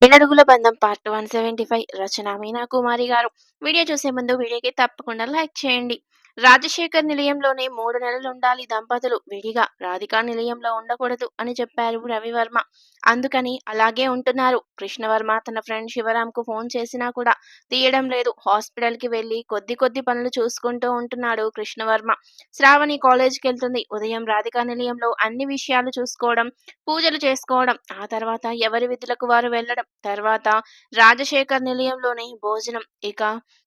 ఏడడుగుల బంధం పార్ట్ 175 రచన మీనా కుమారి గారు. వీడియో చూసే ముందు వీడియోకి తప్పకుండా లైక్ చేయండి. రాజశేఖర్ నిలయంలోనే 3 నెలలుండాలి దంపతులు విడిగా. రాధికా నిలయంలో ఉండకూడదు అని చెప్పారు రవివర్మ. అందుకని అలాగే ఉంటున్నారు. కృష్ణవర్మ తన ఫ్రెండ్ శివరాంకు ఫోన్ చేసినా కూడా తీయడం లేదు. హాస్పిటల్‌కి వెళ్లి కొద్ది కొద్ది పనులు చూసుకుంటూ ఉంటున్నాడు కృష్ణవర్మ. శ్రావణి కాలేజ్‌కెళ్తుంది. ఉదయం రాధికా నిలయంలో అన్ని విషయాలు చూసుకోవడం, పూజలు చేసుకోవడం, ఆ తర్వాత ఎవరి విధులకు వారు వెళ్ళడం, తర్వాత రాజశేఖర్ నిలయంలోనే భోజనం. ఇక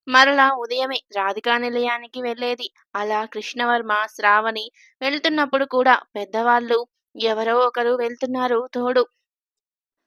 మరలా ఉదయమే రాధికా నిలయానికి వెళ్ళేది. అలా కృష్ణవర్మ, శ్రావణి వెళ్తున్నప్పుడు కూడా పెద్దవాళ్ళు ఎవరో ఒకరు వెళ్తున్నారు తోడు.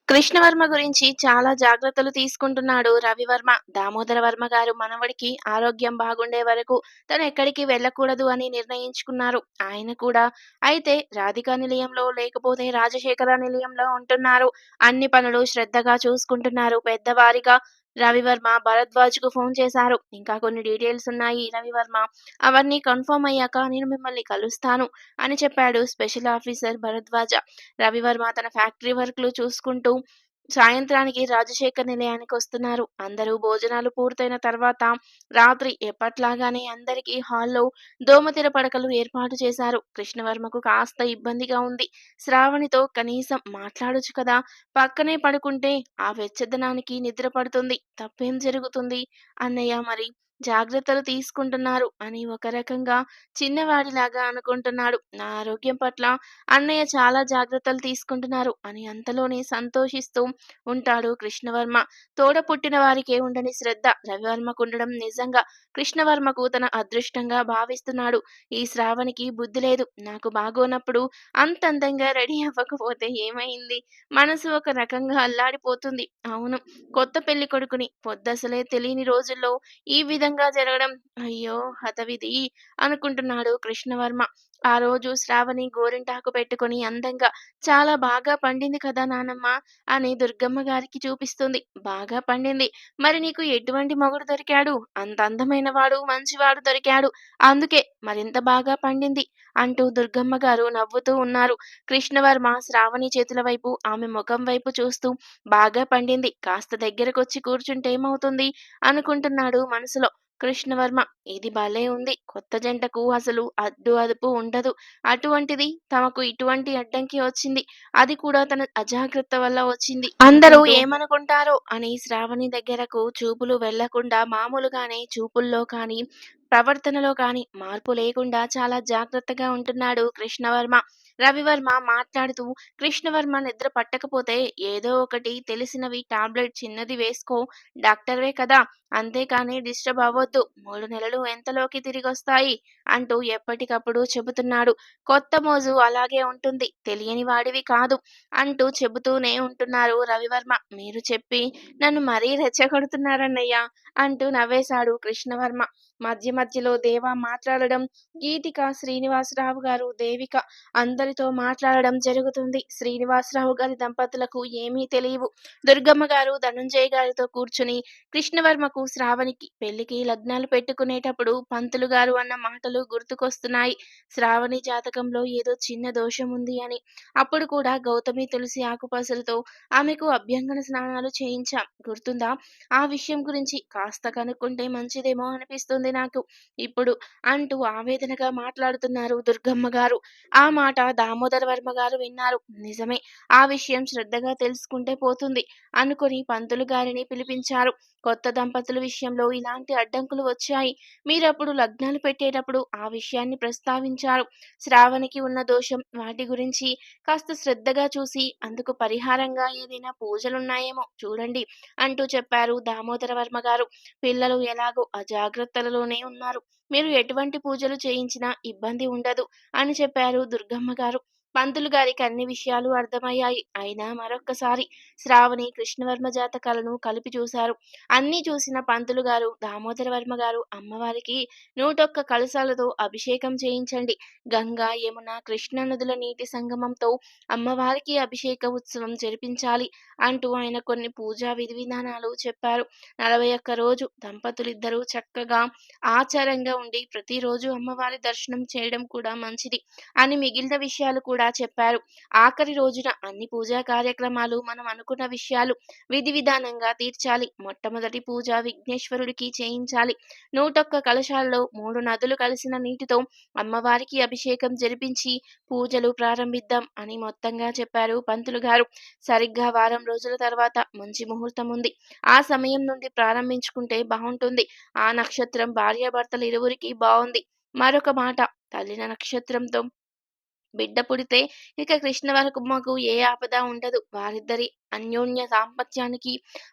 కృష్ణవర్మ గురించి చాలా జాగ్రత్తలు తీసుకుంటున్నాడు రవివర్మ. దామోదర వర్మ గారు మనవడికి ఆరోగ్యం బాగుండే వరకు తను ఎక్కడికి వెళ్ళకూడదు అని నిర్ణయించుకున్నారు. ఆయన కూడా అయితే రాధికా నిలయంలో లేకపోతే రాజశేఖర నిలయంలో ఉంటున్నారు. అన్ని పనులు శ్రద్ధగా చూసుకుంటున్నారు పెద్దవారిగా. రవివర్మ భరద్వాజ్‌కు ఫోన్ చేశారు. ఇంకా కొన్ని డీటెయిల్స్ ఉన్నాయి రవివర్మ. అవన్నీ కన్ఫర్మ్ అయ్యాక నేను మిమ్మల్ని కలుస్తాను అని చెప్పాడు స్పెషల్ ఆఫీసర్ భరద్వాజ. రవివర్మ తన ఫ్యాక్టరీ వర్క్‌లు చూసుకుంటూ సాయంత్రానికి రాజశేఖర్ నిలయానికొస్తున్నారు. అందరూ భోజనాలు పూర్తయిన తర్వాత రాత్రి ఎప్పట్లాగానే అందరికీ హాల్‌లో దోమతెర పడకలు ఏర్పాటు చేశారు. కృష్ణవర్మకు కాస్త ఇబ్బందిగా ఉంది. శ్రావణితో కనీసం మాట్లాడొచ్చు కదా! పక్కనే పడుకుంటే ఆ వెచ్చదనానికి నిద్ర పడుతుంది. తప్పేం జరుగుతుంది? అన్నయ్య మరి జాగ్రత్తలు తీసుకుంటున్నారు అని ఒక రకంగా చిన్నవాడిలాగా అనుకుంటున్నాడు. నా ఆరోగ్యం పట్ల అన్నయ్య చాలా జాగ్రత్తలు తీసుకుంటున్నారు అని అంతలోనే సంతోషిస్తూ ఉంటాడు కృష్ణవర్మ. తోడ పుట్టిన వారికే ఉండని శ్రద్ధ రవివర్మకుండడం నిజంగా కృష్ణవర్మకు తన అదృష్టంగా భావిస్తున్నాడు. ఈ శ్రావణికి బుద్ధి లేదు. నాకు బాగోనప్పుడు అంత అందంగా రెడీ అవ్వకపోతే ఏమైంది? మనసు ఒక రకంగా అల్లాడిపోతుంది. అవును, కొత్త పెళ్లి కొడుకుని పొద్దసలే తెలియని రోజుల్లో ఈ విధంగా జరగడం అయ్యో హతవిధి అనుకుంటున్నాడు కృష్ణవర్మ. ఆ రోజు శ్రావణి గోరింటాకు పెట్టుకొని అందంగా చాలా బాగా పండింది కదా నానమ్మ అని దుర్గమ్మ గారికి చూపిస్తుంది. బాగా పండింది. మరి నీకు ఎటువంటి మొగుడు దొరికాడు? అంత అందమైన వాడు, మంచివాడు దొరికాడు. అందుకే మరింత బాగా పండింది అంటూ దుర్గమ్మ గారు నవ్వుతూ ఉన్నారు. కృష్ణవర్మ శ్రావణి చేతుల వైపు, ఆమె ముఖం వైపు చూస్తూ బాగా పండింది. కాస్త దగ్గరకొచ్చి కూర్చుంటే ఏమవుతుంది అనుకుంటున్నాడు మనసులో. కృష్ణవర్మ ఇది భలే ఉంది. కొత్త జంటకు అసలు అడ్డు అదుపు ఉండదు. అటువంటిది తమకు ఇటువంటి అడ్డంకి వచ్చింది. అది కూడా తన అజాగ్రత్త వల్ల వచ్చింది. అందరూ ఏమనుకుంటారో అని శ్రావణి దగ్గరకు చూపులు వెళ్లకుండా మామూలుగానే చూపుల్లో కానీ, ప్రవర్తనలో కానీ మార్పు లేకుండా చాలా జాగ్రత్తగా ఉంటున్నాడు కృష్ణవర్మ. రవివర్మ మాట్లాడుతూ కృష్ణవర్మ నిద్ర పట్టకపోతే ఏదో ఒకటి తెలిసినవి టాబ్లెట్ చిన్నది వేసుకో. డాక్టర్వే కదా! అంతేకాని డిస్టర్బ్ అవ్వొద్దు. 3 నెలలు ఎంతలోకి తిరిగొస్తాయి అంటూ ఎప్పటికప్పుడు చెబుతున్నాడు. కొత్త మోజు అలాగే ఉంటుంది. తెలియని వాడివి కాదు అంటూ చెబుతూనే ఉంటున్నారు రవివర్మ. మీరు చెప్పి నన్ను మరీ రెచ్చగొడుతున్నారన్నయ్య అంటూ నవ్వేశాడు కృష్ణవర్మ. మధ్య మధ్యలో దేవ మాట్లాడడం, గీతిక, శ్రీనివాసరావు గారు, దేవిక అందరితో మాట్లాడడం జరుగుతుంది. శ్రీనివాసరావు గారి దంపతులకు ఏమీ తెలియవు. దుర్గమ్మ గారు ధనుంజయ గారితో కూర్చుని కృష్ణవర్మకు, శ్రావణికి పెళ్లికి లగ్నాలు పెట్టుకునేటప్పుడు పంతులు గారు అన్న మాటలు గుర్తుకొస్తున్నాయి. శ్రావణి జాతకంలో ఏదో చిన్న దోషం ఉంది అని. అప్పుడు కూడా గౌతమి తులసి ఆకుపసరుతో ఆమెకు అభ్యంగన స్నానాలు చేయించాం. గుర్తుందా? ఆ విషయం గురించి కాస్త కనుక్కుంటే మంచిదేమో అనిపిస్తుంది నాకు ఇప్పుడు అంటూ ఆవేదనగా మాట్లాడుతున్నారు దుర్గమ్మ గారు. ఆ మాట దామోదర వర్మ గారు విన్నారు. నిజమే, ఆ విషయం శ్రద్ధగా తెలుసుకుంటే పోతుంది అనుకుని పంతులు గారిని పిలిపించారు. కొత్త దంపతుల విషయంలో ఇలాంటి అడ్డంకులు వచ్చాయి. మీరప్పుడు లగ్నాలు పెట్టేటప్పుడు ఆ విషయాన్ని ప్రస్తావించారు. శ్రావణికి ఉన్న దోషం, వాటి గురించి కాస్త శ్రద్ధగా చూసి అందుకు పరిహారంగా ఏదైనా పూజలున్నాయేమో చూడండి అంటూ చెప్పారు దామోదర వర్మ గారు. పిల్లలు ఎలాగో అజాగ్రత్తలలోనే ఉన్నారు. మీరు ఎటువంటి పూజలు చేయించినా ఇబ్బంది ఉండదు అని చెప్పారు దుర్గమ్మ గారు. పంతులు గారికి అన్ని విషయాలు అర్థమయ్యాయి. అయినా మరొక్కసారి శ్రావణి, కృష్ణవర్మ జాతకాలను కలిపి చూశారు. అన్నీ చూసిన పంతులు గారు, దామోదర వర్మ గారు అమ్మవారికి 101 కలశాలతో అభిషేకం చేయించండి. గంగా, యమున, కృష్ణ నదుల నీటి సంగమంతో అమ్మవారికి అభిషేక ఉత్సవం జరిపించాలి అంటూ ఆయన కొన్ని పూజా విధి విధానాలు చెప్పారు. 41 రోజు దంపతులిద్దరూ చక్కగా ఆచారంగా ఉండి ప్రతిరోజు అమ్మవారి దర్శనం చేయడం కూడా మంచిది అని మిగిలిన విషయాలు కూడా చెప్పారు. ఆఖరి రోజున అన్ని పూజా కార్యక్రమాలు మనం అనుకున్న విషయాలు విధి విధానంగా తీర్చాలి. మొట్టమొదటి పూజ విఘ్నేశ్వరుడికి చేయించాలి. 101 కలశాల్లో 3 నదులు కలిసిన నీటితో అమ్మవారికి అభిషేకం జరిపించి పూజలు ప్రారంభిద్దాం అని మొత్తంగా చెప్పారు పంతులు గారు. సరిగ్గా వారం రోజుల తర్వాత మంచి ముహూర్తం ఉంది. ఆ సమయం నుండి ప్రారంభించుకుంటే బావుంటుంది. ఆ నక్షత్రం భార్యాభర్తలు ఇరువురికి బావుంది. మరొక మాట, తల్లిన నక్షత్రంతో బిడ్డ పుడితే ఇక కృష్ణవర్మకు ఏ ఆపద ఉండదు. వారిద్దరి అన్యోన్య దాంపత్యానికి,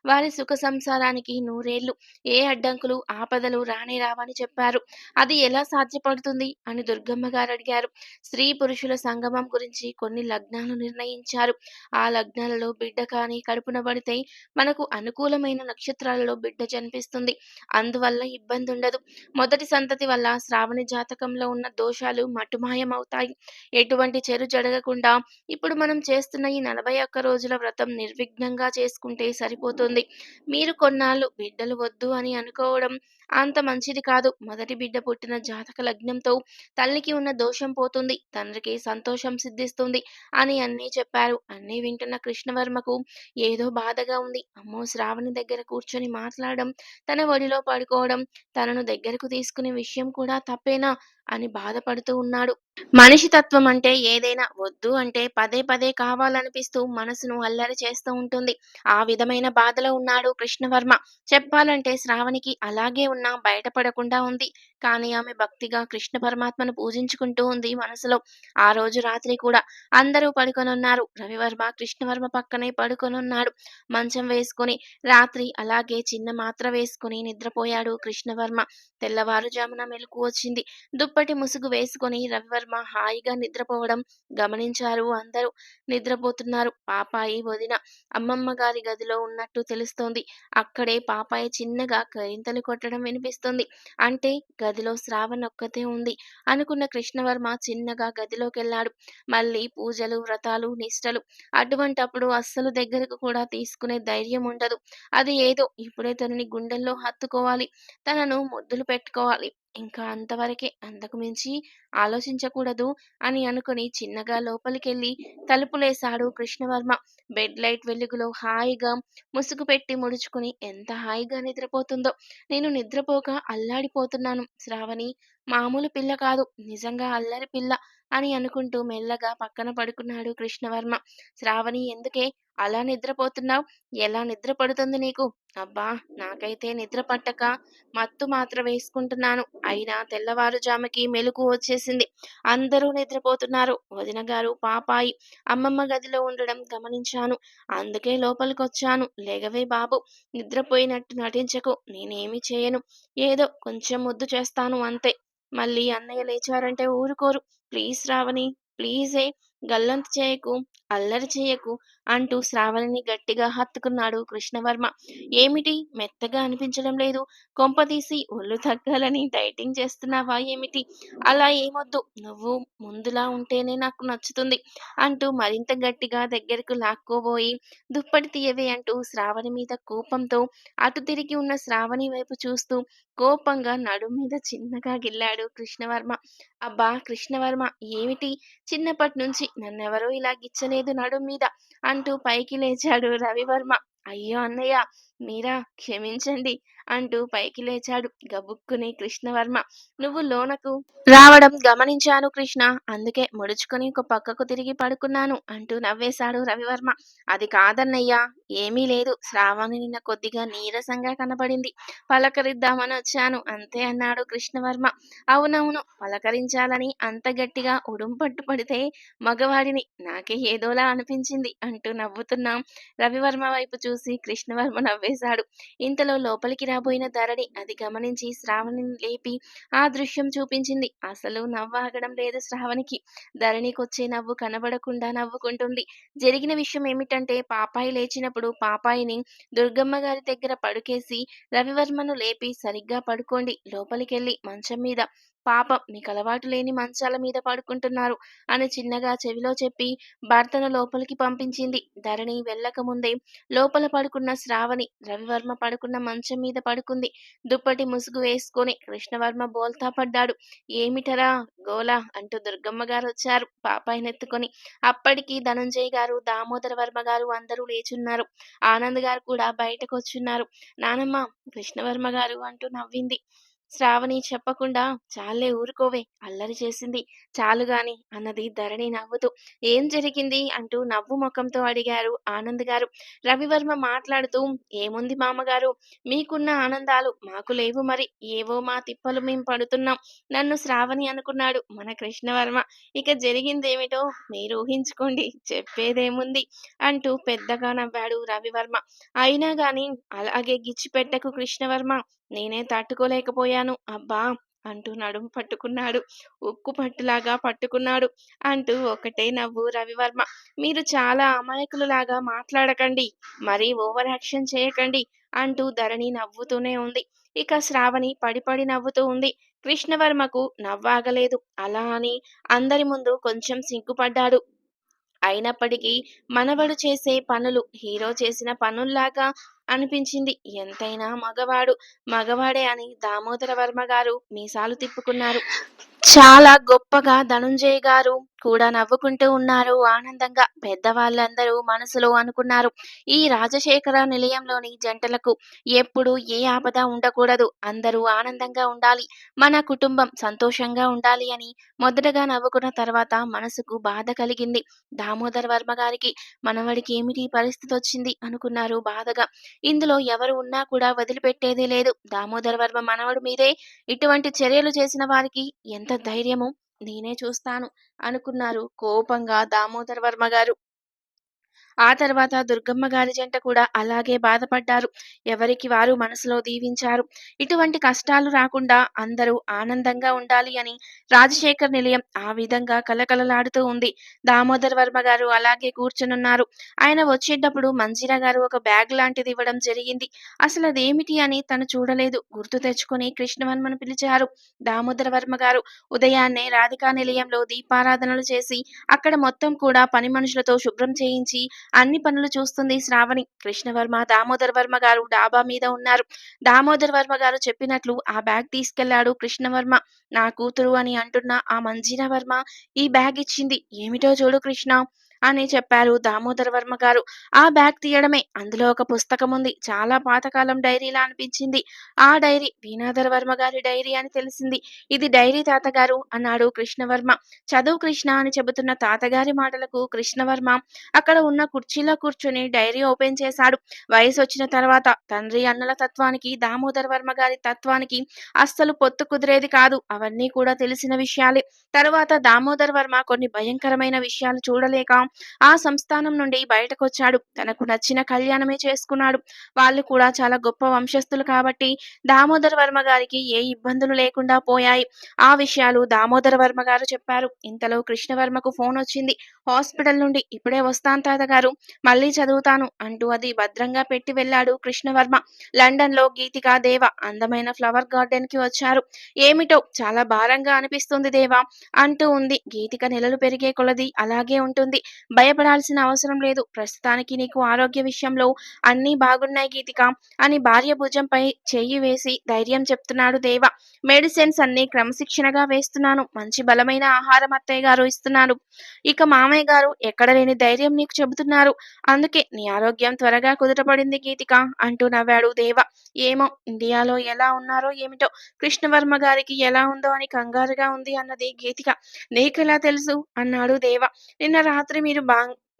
వారి సుఖ సంసారానికి నూరేళ్లు. ఏ అడ్డంకులు, ఆపదలు రానే రావని చెప్పారు. అది ఎలా సాధ్యపడుతుంది అని దుర్గమ్మ గారు అడిగారు. స్త్రీ పురుషుల సంగమం గురించి కొన్ని లగ్నాలు నిర్ణయించారు. ఆ లగ్నాలలో బిడ్డ కానీ కడుపున పడితే మనకు అనుకూలమైన నక్షత్రాలలో బిడ్డ జన్మిస్తుంది. అందువల్ల ఇబ్బంది ఉండదు. మొదటి సంతతి వల్ల శ్రావణి జాతకంలో ఉన్న దోషాలు మటుమాయమవుతాయి. ఎటువంటి చెడు జరగకుండా ఇప్పుడు మనం చేస్తున్న ఈ 41 రోజుల వ్రతం నిర్విఘ్నంగా చేసుకుంటే సరిపోతుంది. మీరు కొన్నాళ్ళు బిడ్డలు వద్దు అని అనుకోవడం అంత మంచిది కాదు. మొదటి బిడ్డ పుట్టిన జాతక లగ్నంతో తల్లికి ఉన్న దోషం పోతుంది. తండ్రికి సంతోషం సిద్ధిస్తుంది అని అన్నీ చెప్పారు. అన్నీ వింటున్న కృష్ణవర్మకు ఏదో బాధగా ఉంది. అమ్మో, శ్రావణి దగ్గర కూర్చొని మాట్లాడడం, తన ఒడిలో పడుకోవడం, తనను దగ్గరకు తీసుకునే విషయం కూడా తప్పేనా అని బాధపడుతూ ఉన్నాడు. మనిషి తత్వం అంటే ఏదైనా వద్దు అంటే పదే పదే కావాలనిపిస్తూ మనసును అల్లరి చేస్తూ ఉంటుంది. ఆ విధమైన బాధలో ఉన్నాడు కృష్ణవర్మ. చెప్పాలంటే శ్రావణికి అలాగే ఉన్నా బయటపడకుండా ఉంది. కానీ ఆమె భక్తిగా కృష్ణ పరమాత్మను పూజించుకుంటూ ఉంది మనసులో. ఆ రోజు రాత్రి కూడా అందరూ పడుకొనున్నారు. రవివర్మ కృష్ణవర్మ పక్కనే పడుకొనున్నాడు. మంచం వేసుకొని రాత్రి అలాగే చిన్న మాత్ర వేసుకుని నిద్రపోయాడు కృష్ణవర్మ. తెల్లవారుజామున మెలకు వచ్చింది. దుప్పటి ముసుగు వేసుకొని రవివర్మ హాయిగా నిద్రపోవడం గమనించారు అందరూ. నిద్రపోతున్నారు. పాపాయి వదిన అమ్మమ్మ గారి గదిలో ఉన్నట్టు తెలుస్తోంది. అక్కడే పాపాయి చిన్నగా కరింతలు కొట్టడం వినిపిస్తుంది. అంటే గదిలో శ్రావణ్ ఒక్కతే ఉంది అనుకున్న కృష్ణవర్మ చిన్నగా గదిలోకెళ్ళాడు. మళ్ళీ పూజలు, వ్రతాలు, నిష్టలు. అటువంటప్పుడు అస్సలు దగ్గరకు కూడా తీసుకునే ధైర్యం ఉండదు. అది ఏదో ఇప్పుడే తనని గుండెల్లో హత్తుకోవాలి, తనను ముద్దులు పెట్టుకోవాలి. ఇంకా అంతవరకే, అంతకు మించి ఆలోచించకూడదు అని అనుకుని చిన్నగా లోపలికెళ్ళి తలుపులేశాడు కృష్ణవర్మ. బెడ్ లైట్ వెలుగులో హాయిగా ముసుగు పెట్టి ముడుచుకుని ఎంత హాయిగా నిద్రపోతుందో. నేను నిద్రపోక అల్లాడిపోతున్నాను. శ్రావణి మామూలు పిల్ల కాదు, నిజంగా అల్లరి పిల్ల అని అనుకుంటూ మెల్లగా పక్కన పడుకున్నాడు కృష్ణవర్మ. శ్రావణి, ఎందుకే అలా నిద్రపోతున్నావు? ఎలా నిద్ర పడుతుంది నీకు? అబ్బా, నాకైతే నిద్ర పట్టక మత్తు మాత్ర వేసుకుంటున్నాను. అయినా తెల్లవారుజాముకి మెలకువ వచ్చేసింది. అందరూ నిద్రపోతున్నారు. వదిన గారు, పాపాయి అమ్మమ్మ గదిలో ఉండడం గమనించాను. అందుకే లోపలికొచ్చాను. లెగవే బాబు, నిద్రపోయినట్టు నటించకు. నేనేమి చేయను. ఏదో కొంచెం ముద్దు చేస్తాను అంతే. మళ్ళీ అన్నయ్య లేచారంటే ఊరుకోరు. ప్లీజ్ శ్రావణి, ప్లీజే, గల్లంతు చేయకు, అల్లరి చేయకు అంటూ శ్రావణిని గట్టిగా హత్తుకున్నాడు కృష్ణవర్మ. ఏమిటి మెత్తగా అనిపించడం లేదు? కొంపదీసి ఒళ్ళు తగ్గాలని డైటింగ్ చేస్తున్నావా ఏమిటి? అలా ఏమొద్దు. నువ్వు ముందులా ఉంటేనే నాకు నచ్చుతుంది అంటూ మరింత గట్టిగా దగ్గరకు లాక్కోబోయి దుప్పటి తీయవే అంటూ శ్రావణి మీద కోపంతో అటు తిరిగి ఉన్న శ్రావణి వైపు చూస్తూ కోపంగా నడుం మీద చిన్నగా గిల్లాడు కృష్ణవర్మ. అబ్బా కృష్ణవర్మ, ఏమిటి? చిన్నప్పటి నుంచి నన్నెవరూ ఇలా గిచ్చలేదు నడుం మీద అంటూ పైకి లేచాడు రవివర్మ. అయ్యో అన్నయ్య, మీరా, క్షమించండి అంటూ పైకి లేచాడు గబుక్కుని కృష్ణవర్మ. నువ్వు లోనకు రావడం గమనించాను కృష్ణ, అందుకే ముడుచుకొని ఒక పక్కకు తిరిగి పడుకున్నాను అంటూ నవ్వేశాడు రవివర్మ. అది కాదన్నయ్యా, ఏమీ లేదు. శ్రావణి నిన్న కొద్దిగా నీరసంగా కనబడింది, పలకరిద్దామని వచ్చాను అంతే అన్నాడు కృష్ణవర్మ. అవునవును, పలకరించాలని అంత గట్టిగా ఉడుంపట్టు పడితే మగవాడిని, నాకే ఏదోలా అనిపించింది అంటూ నవ్వుతున్నాం రవివర్మ వైపు చూసి కృష్ణవర్మ నవ్వేశాడు. ఇంతలో లోపలికి రాబోయిన ధరణి అది గమనించి శ్రావణిని లేపి ఆ దృశ్యం చూపించింది. అసలు నవ్వు ఆగడం లేదు శ్రావణికి. ధరణికొచ్చే నవ్వు కనబడకుండా నవ్వుకుంటుంది. జరిగిన విషయం ఏమిటంటే, పాపాయి లేచినప్పుడు పాపాయిని దుర్గమ్మ గారి దగ్గర పడుకేసి రవివర్మను లేపి సరిగ్గా పడుకోండి, లోపలికెళ్ళి మంచం మీద పాపం మీకలవాటు లేని మంచాల మీద పడుకుంటున్నారు అని చిన్నగా చెవిలో చెప్పి భర్తను లోపలికి పంపించింది. ధరణి వెళ్ళకముందే లోపల పడుకున్న శ్రావణి రవివర్మ పడుకున్న మంచం మీద పడుకుంది. దుప్పటి ముసుగు వేసుకొని కృష్ణవర్మ బోల్తా పడ్డాడు. ఏమిటరా గోల అంటూ దుర్గమ్మ గారొచ్చారు పాపాయినెత్తుకొని. అప్పటికి ధనంజయ్ గారు, దామోదర వర్మ గారు అందరూ లేచున్నారు. ఆనంద్ గారు కూడా బయటకొచ్చున్నారు. నానమ్మ, కృష్ణవర్మ గారు అంటూ నవ్వింది. శ్రావణి చెప్పకుండా చాలే ఊరుకోవే అల్లరి చేసింది. చాలుగాని అన్నది ధరణి నవ్వుతూ. ఏం జరిగింది అంటూ నవ్వు ముఖంతో అడిగారు ఆనంద్ గారు. రవివర్మ మాట్లాడుతూ ఏముంది మామగారు, మీకున్న ఆనందాలు మాకు లేవు మరి. ఏవో మా తిప్పలు మేం పడుతున్నాం. నన్ను శ్రావణి అనుకున్నాడు మన కృష్ణవర్మ. ఇక జరిగిందేమిటో మీరు ఊహించుకోండి. చెప్పేదేముంది అంటూ పెద్దగా నవ్వాడు రవివర్మ. అయినా గాని అలాగే గిచ్చిపెట్టకు కృష్ణవర్మ. నేనే తట్టుకోలేకపోయాను. అబ్బా! అంటూ నడుము పట్టుకున్నాడు. ఉక్కు పట్టులాగా పట్టుకున్నాడు. అంటూ ఒకటే నవ్వు రవివర్మ. మీరు చాలా అమాయకులులాగా మాట్లాడకండి. మరీ ఓవర్ యాక్షన్ చేయకండి అంటూ ధరణి నవ్వుతూనే ఉంది. ఇక శ్రావణి పడి పడి నవ్వుతూ ఉంది. కృష్ణవర్మకు నవ్వాగలేదు. అలా అని అందరి ముందు కొంచెం సిగ్గుపడ్డాడు. అయినప్పటికీ మనవడు చేసే పనులు హీరో చేసిన పనుల్లాగా అనిపించింది. ఎంతైనా మగవాడు మగవాడే అని దామోదర వర్మ గారు మీసాలు తిప్పుకున్నారు. చాలా గొప్పగా ధనుంజయ్ గారు కూడా నవ్వుకుంటూ ఉన్నారు ఆనందంగా. పెద్దవాళ్ళందరూ మనసులో అనుకున్నారు, ఈ రాజశేఖర నిలయంలోని జంటలకు ఎప్పుడు ఏ ఆపద ఉండకూడదు. అందరూ ఆనందంగా ఉండాలి. మన కుటుంబం సంతోషంగా ఉండాలి అని మొదటగా నవ్వుకున్న తర్వాత మనసుకు బాధ కలిగింది. దామోదర్ వర్మ గారికి మనవడికి ఏమిటి ఈ పరిస్థితి వచ్చింది అనుకున్నారు బాధగా. ఇందులో ఎవరు ఉన్నా కూడా వదిలిపెట్టేదే లేదు. దామోదర్ వర్మ మనవడు మీదే ఇటువంటి చర్యలు చేసిన వారికి ఎంత ధైర్యము, నేనే చూస్తాను అనుకున్నారు కోపంగా దామోదర వర్మ గారు. ఆ తర్వాత దుర్గమ్మ గారి జంట కూడా అలాగే బాధపడ్డారు. ఎవరికి వారు మనసులో దీవించారు. ఇటువంటి కష్టాలు రాకుండా అందరూ ఆనందంగా ఉండాలి అని రాజశేఖర్ నిలయం ఆ విధంగా కలకలలాడుతూ ఉంది. దామోదర్ వర్మ గారు అలాగే కూర్చునున్నారు. ఆయన వచ్చేటప్పుడు మంజీరా గారు ఒక బ్యాగ్ లాంటిది ఇవ్వడం జరిగింది. అసలు అదేమిటి అని తను చూడలేదు. గుర్తు తెచ్చుకొని కృష్ణవర్మను పిలిచారు. దామోదర వర్మ గారు ఉదయాన్నే రాధికా నిలయంలో దీపారాధనలు చేసి అక్కడ మొత్తం కూడా పని మనుషులతో శుభ్రం చేయించి అన్ని పనులు చూస్తుంది శ్రావణి. కృష్ణవర్మ, దామోదర్ వర్మ గారు డాబా మీద ఉన్నారు. దామోదర్ వర్మ గారు చెప్పినట్లు ఆ బ్యాగ్ తీసుకెళ్లాడు కృష్ణవర్మ. నా కూతురు అని అంటున్న ఆ మంజీరా వర్మ ఈ బ్యాగ్ ఇచ్చింది. ఏమిటో చూడు కృష్ణ అని చెప్పారు దామోదర వర్మ గారు. ఆ బ్యాగ్ తీయడమే. అందులో ఒక పుస్తకం ఉంది. చాలా పాతకాలం డైరీలా అనిపించింది. ఆ డైరీ వీణాధర వర్మ గారి డైరీ అని తెలిసింది. ఇది డైరీ తాతగారు అన్నాడు కృష్ణవర్మ. చదువు కృష్ణ అని చెబుతున్న తాతగారి మాటలకు కృష్ణవర్మ అక్కడ ఉన్న కుర్చీలో కూర్చొని డైరీ ఓపెన్ చేశాడు. వయసొచ్చిన తర్వాత తండ్రి అన్నల తత్వానికి దామోదర వర్మ గారి తత్వానికి అస్సలు పొత్తు కుదిరేది కాదు. అవన్నీ కూడా తెలిసిన విషయాలే. తరువాత దామోదర్ వర్మ కొన్ని భయంకరమైన విషయాలు చూడలేక ఆ సంస్థానం నుండి బయటకొచ్చాడు. తనకు నచ్చిన కళ్యాణమే చేసుకున్నాడు. వాళ్ళు కూడా చాలా గొప్ప వంశస్థులు కాబట్టి దామోదర్ వర్మ గారికి ఏ ఇబ్బందులు లేకుండా పోయాయి. ఆ విషయాలు దామోదర వర్మ గారు చెప్పారు. ఇంతలో కృష్ణవర్మకు ఫోన్ వచ్చింది హాస్పిటల్ నుండి. ఇప్పుడే వస్తాను తాతగారు, మళ్ళీ చదువుతాను అంటూ అది భద్రంగా పెట్టి వెళ్ళాడు కృష్ణవర్మ. లండన్ లో గీతిక, దేవ అందమైన ఫ్లవర్ గార్డెన్ కి వచ్చారు. ఏమిటో చాలా భారంగా అనిపిస్తుంది దేవా అంటూ ఉంది. గీతిక నెలలు పెరిగే కొలది అలాగే ఉంటుంది. భయపడాల్సిన అవసరం లేదు. ప్రస్తుతానికి నీకు ఆరోగ్య విషయంలో అన్నీ బాగున్నాయి గీతిక అని భార్య భుజంపై చెయ్యి వేసి ధైర్యం చెప్తున్నాడు దేవ. మెడిసిన్స్ అన్ని క్రమశిక్షణగా వేస్తున్నాను. మంచి బలమైన ఆహారం అత్తయ్య గారు ఇస్తున్నాను. ఇక మామయ్య గారు ఎక్కడ లేని ధైర్యం నీకు చెబుతున్నారు. అందుకే నీ ఆరోగ్యం త్వరగా కుదుటపడింది గీతిక అంటూ నవ్వాడు దేవ. ఏమో ఇండియాలో ఎలా ఉన్నారో ఏమిటో, కృష్ణవర్మ గారికి ఎలా ఉందో అని కంగారుగా ఉంది అన్నది గీతిక. నీకెలా తెలుసు అన్నాడు దేవ. నిన్న రాత్రి మీరు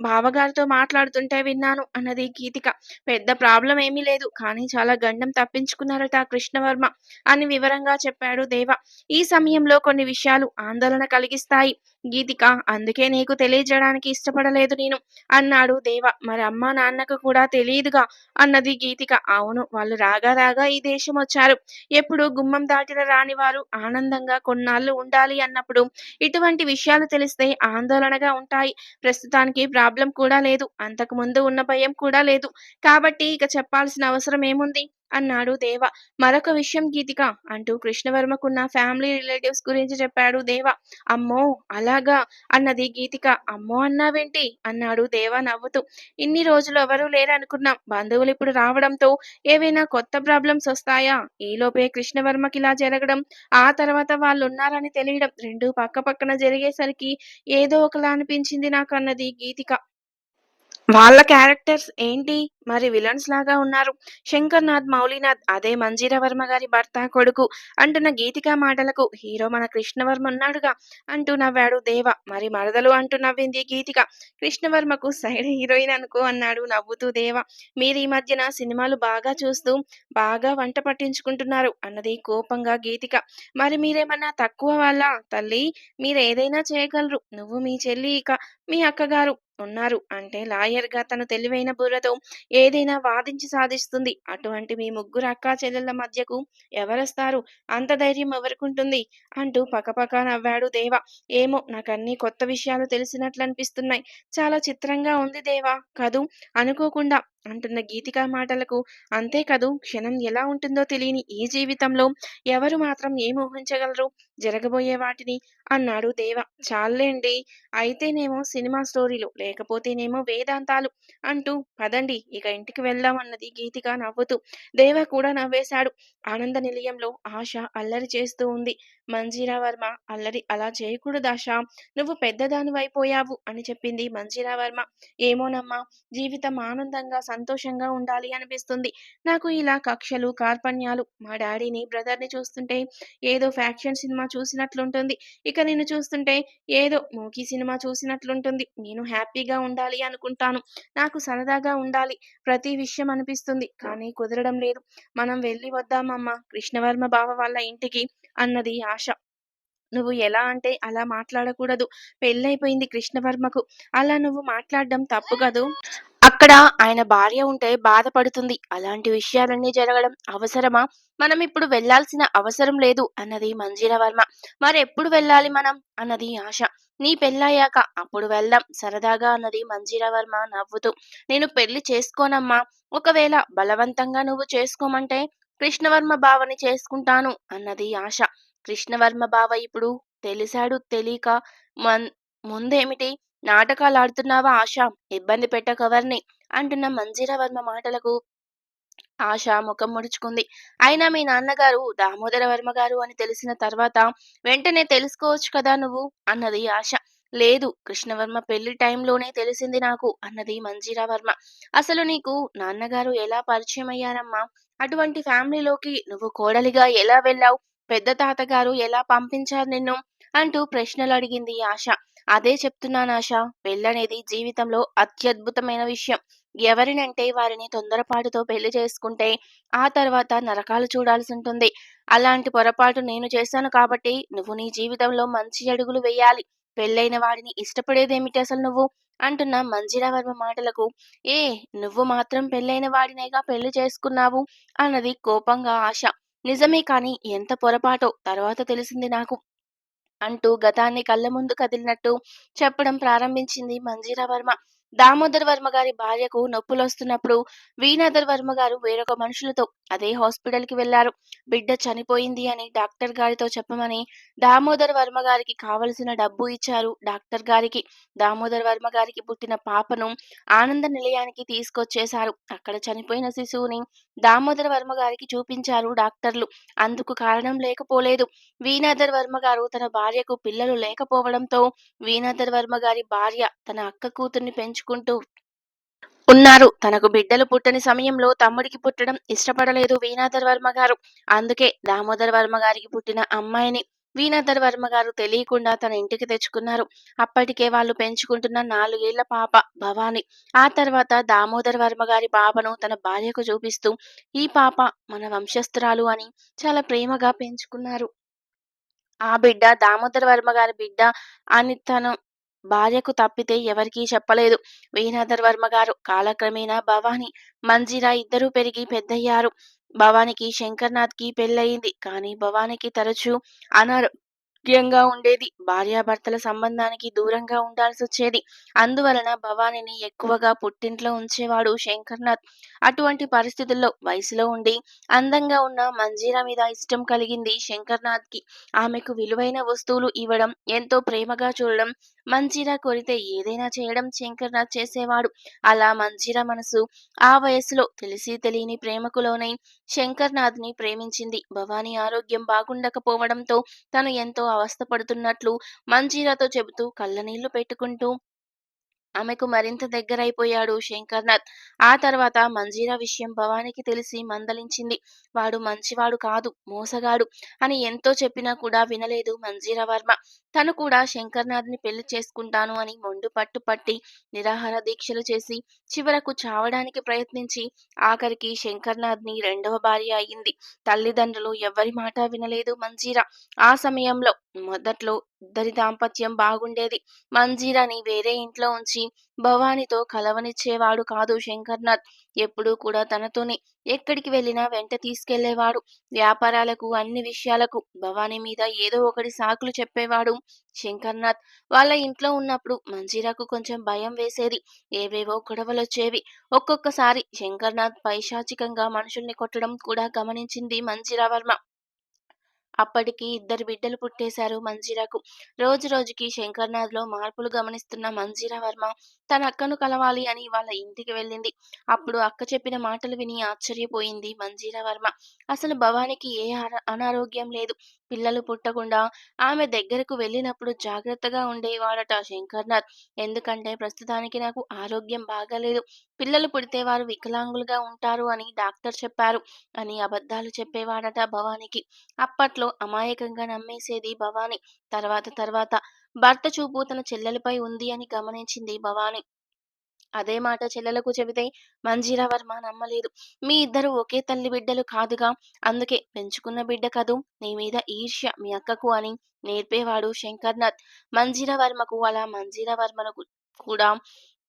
బావగారితో మాట్లాడుతుంటే విన్నాను అన్నది గీతిక. పెద్ద ప్రాబ్లం ఏమీ లేదు. కానీ చాలా గండం తప్పించుకున్నారట కృష్ణవర్మ అని వివరంగా చెప్పాడు దేవ. ఈ సమయంలో కొన్ని విషయాలు ఆందోళన కలిగిస్తాయి గీతిక. అందుకే నీకు తెలియజేయడానికి ఇష్టపడలేదు నేను అన్నాడు దేవ. మరి అమ్మా నాన్నకు కూడా తెలియదుగా అన్నది గీతిక. అవును, వాళ్ళు రాగా రాగా ఈ దేశం వచ్చారు. ఎప్పుడు గుమ్మం దాటిన రాని వారు ఆనందంగా కొన్నాళ్ళు ఉండాలి అన్నప్పుడు ఇటువంటి విషయాలు తెలిస్తే ఆందోళనగా ఉంటాయి. ప్రస్తుతానికి ప్రాబ్లం కూడా లేదు. అంతకు ముందు ఉన్న భయం కూడా లేదు. కాబట్టి ఇక చెప్పాల్సిన అవసరం ఏముంది? అన్నాడు దేవ. మరొక విషయం గీతిక అంటూ కృష్ణవర్మకున్న ఫ్యామిలీ రిలేటివ్స్ గురించి చెప్పాడు దేవ. అమ్మో! అలాగా అన్నది గీతిక. అమ్మో అన్నావేంటి? అన్నాడు దేవ నవ్వుతూ. ఇన్ని రోజులు ఎవరూ లేరనుకున్నాం. బంధువులిప్పుడు రావడంతో ఏవైనా కొత్త ప్రాబ్లమ్స్ వస్తాయా? ఈలోపే కృష్ణవర్మకిలా జరగడం, ఆ తర్వాత వాళ్ళున్నారని తెలియడం రెండూ పక్కపక్కన జరిగేసరికి ఏదో ఒకలా అనిపించింది నాకన్నది గీతిక. వాళ్ళ క్యారెక్టర్స్ ఏంటి? మరి విలన్స్ లాగా ఉన్నారు. 'శంకర్‌నాథ్, మౌలినాథ్' అదే మంజీరావర్మ గారి భర్త, కొడుకు అంటున్న గీతిక మాటలకు హీరో మన కృష్ణవర్మ ఉన్నాడుగా అంటూ నవ్వాడు దేవ. మరి మరదలు అంటూ నవ్వింది గీతిక. కృష్ణవర్మకు సైడ్ హీరోయిన్ అనుకో అన్నాడు నవ్వుతూ దేవ. మీరీ మధ్యన సినిమాలు బాగా చూస్తూ బాగా వంట పట్టించుకుంటున్నారు అన్నది కోపంగా గీతిక. మరి మీరేమన్నా తక్కువ వాళ్ళా తల్లీ? మీరేదైనా చేయగలరు. నువ్వు, మీ చెల్లి, ఇక మీ అక్కగారు ఉన్నారు అంటే లాయర్‌గా తన తెలివైన బుర్రతో ఏదైనా వాదించి సాధిస్తుంది. అటువంటి మీ ముగ్గురు అక్కా చెల్లెళ్ళ మధ్యకు ఎవరొస్తారు? అంత ధైర్యం ఎవరికుంటుంది? అంటూ పకపకా నవ్వాడు దేవ. ఏమో నాకన్నీ కొత్త విషయాలు తెలిసినట్లనిపిస్తున్నాయి. చాలా చిత్రంగా ఉంది దేవా కదూ! అనుకోకుండా అంటున్న గీతిక మాటలకు అంతే కదూ! క్షణం ఎలా ఉంటుందో తెలియని ఈ జీవితంలో ఎవరు మాత్రం ఏం ఊహించగలరు జరగబోయే వాటిని? అన్నాడు దేవ. చాల్లేండి. అయితేనేమో సినిమా స్టోరీలు, లేకపోతేనేమో వేదాంతాలు అంటూ పదండి ఇక ఇంటికి వెళ్దాం అన్నది గీతిక నవ్వుతూ. దేవ కూడా నవ్వేశాడు. ఆనంద నిలయంలో ఆశ అల్లరి చేస్తూ ఉంది. మంజీరా వర్మ అల్లరి అలా చేయకూడదు ఆశ. నువ్వు పెద్దదానివైపోయావు అని చెప్పింది మంజీరా వర్మ. ఏమోనమ్మా, జీవితం ఆనందంగా, సంతోషంగా ఉండాలి అనిపిస్తుంది. నాకు ఇలా కక్షలు, కార్పణ్యాలు, మా డాడీని, బ్రదర్‌ని చూస్తుంటే ఏదో ఫ్యాక్షన్ సినిమా చూసినట్లుంటుంది. ఇక నిన్ను చూస్తుంటే ఏదో మూకీ సినిమా చూసినట్లుంటుంది. నేను హ్యాపీగా ఉండాలి అనుకుంటాను. నాకు సరదాగా ఉండాలి. ప్రతి విషయం అనిపిస్తుంది. కానీ కుదరడం లేదు. మనం వెళ్ళి వద్దామమ్మా కృష్ణవర్మ బావ వాళ్ళ ఇంటికి అన్నది ఆశ. నువ్వు ఎలా అంటే అలా మాట్లాడకూడదు. పెళ్లయిపోయింది కృష్ణవర్మకు. అలా నువ్వు మాట్లాడడం తప్పు కదూ! అక్కడ ఆయన భార్య ఉంటే బాధపడుతుంది. అలాంటి విషయాలన్నీ జరగడం అవసరమా? మనమిప్పుడు వెళ్ళాల్సిన అవసరం లేదు అన్నది మంజీరవర్మ. మరెప్పుడు వెళ్ళాలి మనం? అన్నది ఆశ. నీ పెళ్ళయ్యాక అప్పుడు వెళ్దాం సరదాగా అన్నది మంజీరవర్మ నవ్వుతూ. నేను పెళ్లి చేసుకోనమ్మా. ఒకవేళ బలవంతంగా నువ్వు చేసుకోమంటే కృష్ణవర్మ బావని చేసుకుంటాను అన్నది ఆశ. కృష్ణవర్మ బావ ఇప్పుడు తెలిసాడు తెలీక మన్ ముందేమిటి నాటకాలాడుతున్నావా ఆశ? ఇబ్బంది పెట్టకెవర్ని అంటున్న మంజీరావర్మ మాటలకు ఆశ ముఖం ముడుచుకుంది. అయినా మీ నాన్నగారు దామోదర వర్మ గారు అని తెలిసిన తర్వాత వెంటనే తెలుసుకోవచ్చు కదా నువ్వు అన్నది ఆశ. లేదు కృష్ణవర్మ పెళ్లి టైంలోనే తెలిసింది నాకు అన్నది మంజీరావర్మ. అసలు నీకు నాన్నగారు ఎలా పరిచయం అయ్యారమ్మా? అటువంటి ఫ్యామిలీలోకి నువ్వు కోడలిగా ఎలా వెళ్ళావు? పెద్ద తాతగారు ఎలా పంపించారు నిన్ను? అంటూ ప్రశ్నలు అడిగింది ఆశ. అదే చెప్తున్నానాశ. పెళ్ళనేది జీవితంలో అత్యద్భుతమైన విషయం. ఎవరినంటే వారిని తొందరపాటుతో పెళ్లి చేసుకుంటే ఆ తర్వాత నరకాలు చూడాల్సుంటుంది. అలాంటి పొరపాటు నేను చేశాను కాబట్టి నువ్వు నీ జీవితంలో మంచి అడుగులు వెయ్యాలి. పెళ్ళైన వాడిని ఇష్టపడేదేమిటి అసలు నువ్వు? అంటున్న మంజీరావర్మ మాటలకు ఏ నువ్వు మాత్రం పెళ్ళైన వాడినేగా పెళ్లి చేసుకున్నావు అన్నది కోపంగా ఆశ. నిజమే కాని ఎంత పొరపాటో తర్వాత తెలిసింది నాకు అంటూ గతాన్ని కళ్ళ ముందు కదిలినట్టు చెప్పడం ప్రారంభించింది మంజీరా వర్మ. దామోదర్ వర్మ గారి భార్యకు నొప్పులొస్తున్నప్పుడు వీణాధర్ వర్మ గారు వేరొక మనుషులతో అదే హాస్పిటల్‌కి వెళ్లారు. బిడ్డ చనిపోయింది అని డాక్టర్ గారితో చెప్పమని దామోదర్ వర్మ గారికి కావలసిన డబ్బు ఇచ్చారు డాక్టర్ గారికి. దామోదర్ వర్మ గారికి పుట్టిన పాపను ఆనంద నిలయానికి తీసుకొచ్చేశారు. అక్కడ చనిపోయిన శిశువుని దామోదర వర్మ గారికి చూపించారు డాక్టర్లు. అందుకు కారణం లేకపోలేదు. వీణాధర్ వర్మ గారు తన భార్యకు పిల్లలు లేకపోవడంతో వీణాధర్ వర్మ గారి భార్య తన అక్క కూతుర్ని పెంచుకుంటూ ఉన్నారు. తనకు బిడ్డలు పుట్టని సమయంలో తమ్ముడికి పుట్టడం ఇష్టపడలేదు వీణాధర్ వర్మ గారు. అందుకే దామోదర్ వర్మ గారికి పుట్టిన అమ్మాయిని వీణాధర్ వర్మ గారు తెలియకుండా తన ఇంటికి తెచ్చుకున్నారు. అప్పటికే వాళ్ళు పెంచుకుంటున్న 4 ఏళ్ల పాప భవాని. ఆ తర్వాత దామోదర్ వర్మ గారి పాపను తన భార్యకు చూపిస్తూ ఈ పాప మన వంశస్థురాలు అని చాలా ప్రేమగా పెంచుకున్నారు. ఆ బిడ్డ దామోదర వర్మ గారి బిడ్డ అని తను భార్యకు తప్పితే ఎవరికీ చెప్పలేదు. వీణాధర్ వర్మ గారు కాలక్రమేణా భవాని, మంజిరా ఇద్దరూ పెరిగి పెద్దయ్యారు. భవానికి శంకర్‌నాథ్‌కి పెళ్లయింది. కానీ భవానికి తరచూ అనారో ముఖ్యంగా ఉండేది. భార్యాభర్తల సంబంధానికి దూరంగా ఉండాల్సొచ్చేది. అందువలన భవానీని ఎక్కువగా పుట్టింట్లో ఉంచేవాడు శంకర్‌నాథ్. అటువంటి పరిస్థితుల్లో వయసులో ఉండి, అందంగా ఉన్న మంజీరా మీద ఇష్టం కలిగింది శంకర్‌నాథ్‌కి. ఆమెకు విలువైన వస్తువులు ఇవ్వడం, ఎంతో ప్రేమగా చూడడం, మంజీరా కోరితే ఏదైనా చేయడం శంకర్‌నాథ్ చేసేవాడు. అలా మంజీరా మనసు ఆ వయసులో తెలిసి తెలియని ప్రేమకు లోనై శంకర్‌నాథ్‌ని ప్రేమించింది. భవానీ ఆరోగ్యం బాగుండకపోవడంతో తను ఎంతో అవస్థపడుతున్నట్లు మంజీరాతో చెబుతూ కళ్ళనీళ్లు పెట్టుకుంటూ ఆమెకు మరింత దగ్గరైపోయాడు శంకర్‌నాథ్. ఆ తర్వాత మంజీరా విషయం భవానికి తెలిసి మందలించింది. వాడు మంచివాడు కాదు, మోసగాడు అని ఎంతో చెప్పినా కూడా వినలేదు మంజీరా వర్మ. తను కూడా శంకర్‌నాథ్‌ని పెళ్లి చేసుకుంటాను అని మొండు పట్టు పట్టి నిరాహార దీక్షలు చేసి చివరకు చావడానికి ప్రయత్నించి ఆఖరికి శంకర్‌నాథ్‌ని రెండవ భార్య అయింది. తల్లిదండ్రులు ఎవ్వరి మాట వినలేదు మంజీరా. ఆ సమయంలో మొదట్లో ఇద్దరి దాంపత్యం బాగుండేది. మంజీరాని వేరే ఇంట్లో ఉంచి భవానితో కలవనిచ్చేవాడు కాదు శంకర్‌నాథ్. ఎప్పుడూ కూడా తనతోనే ఎక్కడికి వెళ్ళినా వెంట తీసుకెళ్ళేవాడు. వ్యాపారాలకు, అన్ని విషయాలకు భవానీ మీద ఏదో ఒకటి సాకులు చెప్పేవాడు శంకర్‌నాథ్. వాళ్ళ ఇంట్లో ఉన్నప్పుడు మంజీరాకు కొంచెం భయం వేసేది. ఏవేవో గొడవలొచ్చేవి. ఒక్కొక్కసారి శంకర్‌నాథ్ పైశాచికంగా మనుషుల్ని కొట్టడం కూడా గమనించింది మంజీరా వర్మ. అప్పటికి ఇద్దరు బిడ్డలు పుట్టేశారు మంజీరాకు. రోజు రోజుకి శంకర్‌నాథ్‌లో మార్పులు గమనిస్తున్న మంజీరా వర్మ తన అక్కను కలవాలి అని వాళ్ళ ఇంటికి వెళ్ళింది. అప్పుడు అక్క చెప్పిన మాటలు విని ఆశ్చర్యపోయింది మంజీరా వర్మ. అసలు భవానికి ఏ అనారోగ్యం లేదు. పిల్లలు పుట్టకుండా ఆమె దగ్గరకు వెళ్ళినప్పుడు జాగ్రత్తగా ఉండేవాడట శంకర్‌నాథ్. ఎందుకంటే ప్రస్తుతానికి నాకు ఆరోగ్యం బాగాలేదు. పిల్లలు పుడితే వారు వికలాంగులుగా ఉంటారు అని డాక్టర్ చెప్పారు అని అబద్ధాలు చెప్పేవాడట భవానికి. అప్పట్లో అమాయకంగా నమ్మేసేది భవాని. తర్వాత తర్వాత భర్త చూపు తన చెల్లెలిపై ఉంది అని గమనించింది భవాని. అదే మాట చెల్లెలకు చెబితే మంజీరా వర్మ నమ్మలేదు. మీ ఇద్దరు ఒకే తల్లి బిడ్డలు కాదుగా, అందుకే పెంచుకున్న బిడ్డ కదూ, నీ మీద ఈర్ష్య మీ అక్కకు అని నేర్పేవాడు శంకర్‌నాథ్. మంజీరా వర్మకు అలా మంజీరా వర్మను కూడా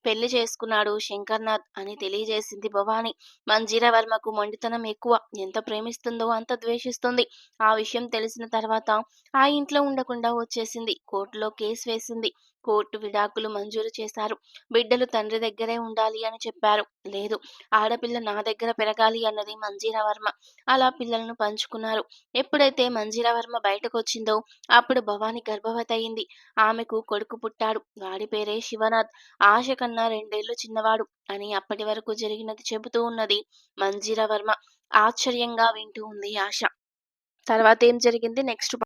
పెళ్లి చేసుకున్నాడు శంకర్‌నాథ్ అని తెలియజేసింది భవాని. మంజీరా వర్మకు మొండితనం ఎక్కువ. ఎంత ప్రేమిస్తుందో అంత ద్వేషిస్తుంది. ఆ విషయం తెలిసిన తర్వాత ఆ ఇంట్లో ఉండకుండా వచ్చేసింది. కోర్టులో కేసు వేసింది. కోర్టు విడాకులు మంజూరు చేశారు. బిడ్డలు తండ్రి దగ్గరే ఉండాలి అని చెప్పారు. లేదు, ఆడపిల్ల నా దగ్గర పెరగాలి అన్నది మంజీరా వర్మ. అలా పిల్లలను పంచుకున్నారు. ఎప్పుడైతే మంజీరా వర్మ బయటకొచ్చిందో అప్పుడు భవాని గర్భవతి అయింది. ఆమెకు కొడుకు పుట్టాడు. వాడి పేరే శివనాథ్. ఆశ కన్నా 2 ఏళ్లు చిన్నవాడు అని అప్పటి వరకు జరిగినది చెబుతూ ఉన్నది మంజీరా వర్మ. ఆశ్చర్యంగా వింటూ ఉంది ఆశ. తర్వాతేం జరిగింది నెక్స్ట్